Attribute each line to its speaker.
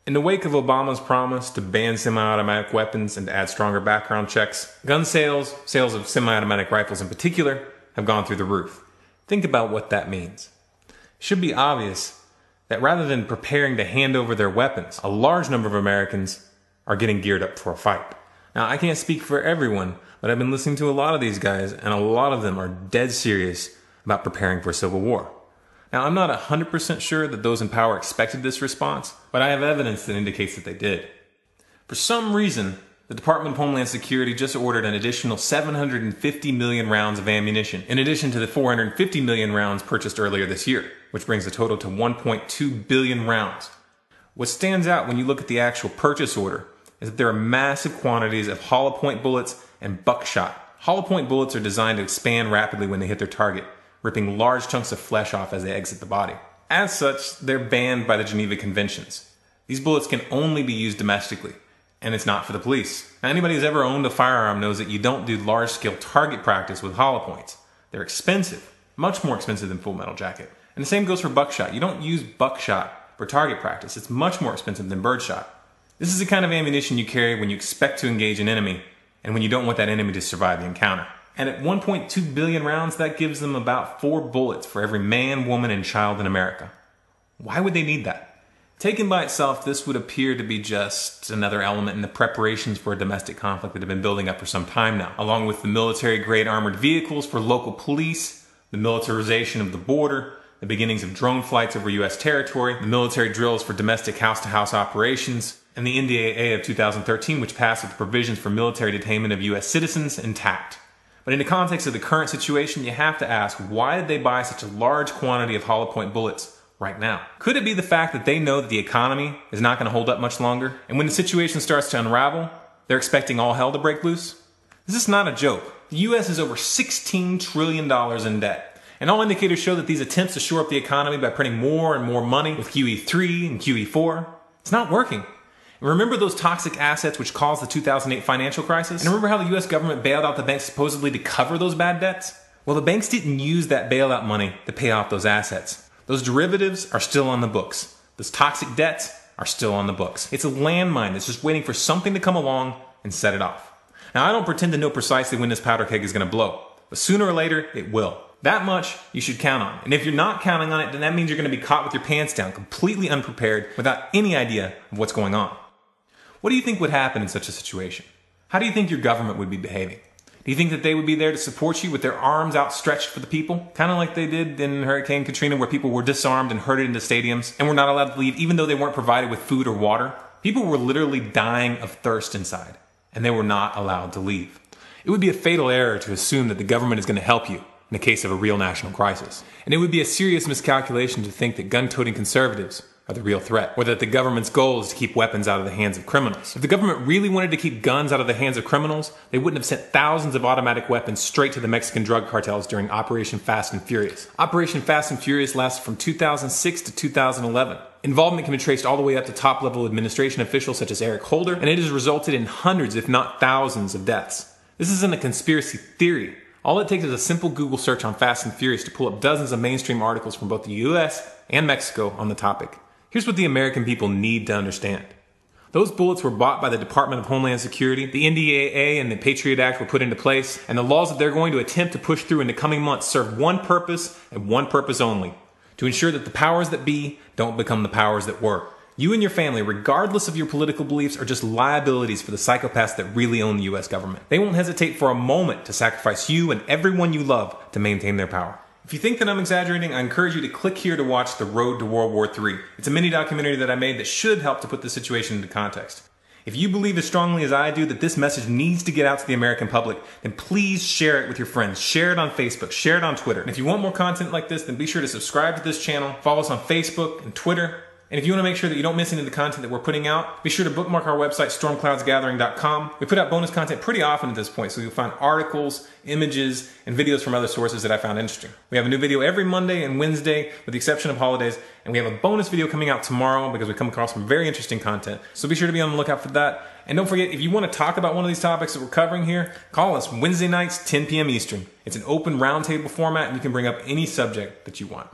Speaker 1: In the wake of Obama's promise to ban semi-automatic weapons and to add stronger background checks, gun sales of semi-automatic rifles in particular, have gone through the roof. Think about what that means. It should be obvious that rather than preparing to hand over their weapons, a large number of Americans are getting geared up for a fight. Now, I can't speak for everyone, but I've been listening to a lot of these guys, and a lot of them are dead serious about preparing for a civil war. Now, I'm not 100% sure that those in power expected this response, but I have evidence that indicates that they did. For some reason, the Department of Homeland Security just ordered an additional 750 million rounds of ammunition, in addition to the 450 million rounds purchased earlier this year, which brings the total to 1.2 billion rounds. What stands out when you look at the actual purchase order is that there are massive quantities of hollow point bullets and buckshot. Hollow point bullets are designed to expand rapidly when they hit their target, ripping large chunks of flesh off as they exit the body. As such, they're banned by the Geneva Conventions. These bullets can only be used domestically, and it's not for the police. Now, anybody who's ever owned a firearm knows that you don't do large-scale target practice with hollow points. They're expensive, much more expensive than Full Metal Jacket. And the same goes for buckshot. You don't use buckshot for target practice. It's much more expensive than birdshot. This is the kind of ammunition you carry when you expect to engage an enemy and when you don't want that enemy to survive the encounter. And at 1.2 billion rounds, that gives them about 4 bullets for every man, woman, and child in America. Why would they need that? Taken by itself, this would appear to be just another element in the preparations for a domestic conflict that have been building up for some time now, along with the military-grade armored vehicles for local police, the militarization of the border, the beginnings of drone flights over U.S. territory, the military drills for domestic house-to-house operations, and the NDAA of 2013, which passed with the provisions for military detainment of U.S. citizens intact. But in the context of the current situation, you have to ask, why did they buy such a large quantity of hollow point bullets right now? Could it be the fact that they know that the economy is not going to hold up much longer? And when the situation starts to unravel, they're expecting all hell to break loose? This is not a joke. The U.S. is over $16 trillion in debt. And all indicators show that these attempts to shore up the economy by printing more and more money with QE3 and QE4, it's not working. And remember those toxic assets which caused the 2008 financial crisis? And remember how the US government bailed out the banks supposedly to cover those bad debts? Well, the banks didn't use that bailout money to pay off those assets. Those derivatives are still on the books. Those toxic debts are still on the books. It's a landmine that's just waiting for something to come along and set it off. Now, I don't pretend to know precisely when this powder keg is going to blow, but sooner or later, it will. That much you should count on. And if you're not counting on it, then that means you're going to be caught with your pants down, completely unprepared, without any idea of what's going on. What do you think would happen in such a situation? How do you think your government would be behaving? Do you think that they would be there to support you with their arms outstretched for the people? Kind of like they did in Hurricane Katrina, where people were disarmed and herded into stadiums and were not allowed to leave even though they weren't provided with food or water? People were literally dying of thirst inside, and they were not allowed to leave. It would be a fatal error to assume that the government is going to help you in the case of a real national crisis. And it would be a serious miscalculation to think that gun-toting conservatives are the real threat, or that the government's goal is to keep weapons out of the hands of criminals. If the government really wanted to keep guns out of the hands of criminals, they wouldn't have sent thousands of automatic weapons straight to the Mexican drug cartels during Operation Fast and Furious. Operation Fast and Furious lasted from 2006 to 2011. Involvement can be traced all the way up to top-level administration officials such as Eric Holder, and it has resulted in hundreds, if not thousands, of deaths. This isn't a conspiracy theory. All it takes is a simple Google search on Fast and Furious to pull up dozens of mainstream articles from both the US and Mexico on the topic. Here's what the American people need to understand. Those bullets were bought by the Department of Homeland Security, the NDAA and the Patriot Act were put into place, and the laws that they're going to attempt to push through in the coming months serve one purpose and one purpose only: to ensure that the powers that be don't become the powers that were. You and your family, regardless of your political beliefs, are just liabilities for the psychopaths that really own the US government. They won't hesitate for a moment to sacrifice you and everyone you love to maintain their power. If you think that I'm exaggerating, I encourage you to click here to watch The Road to World War III. It's a mini documentary that I made that should help to put the situation into context. If you believe as strongly as I do that this message needs to get out to the American public, then please share it with your friends. Share it on Facebook, share it on Twitter. And if you want more content like this, then be sure to subscribe to this channel, follow us on Facebook and Twitter. And if you want to make sure that you don't miss any of the content that we're putting out, be sure to bookmark our website, stormcloudsgathering.com. We put out bonus content pretty often at this point, so you'll find articles, images, and videos from other sources that I found interesting. We have a new video every Monday and Wednesday, with the exception of holidays, and we have a bonus video coming out tomorrow because we come across some very interesting content. So be sure to be on the lookout for that. And don't forget, if you want to talk about one of these topics that we're covering here, call us Wednesday nights, 10 p.m. Eastern. It's an open roundtable format, and you can bring up any subject that you want.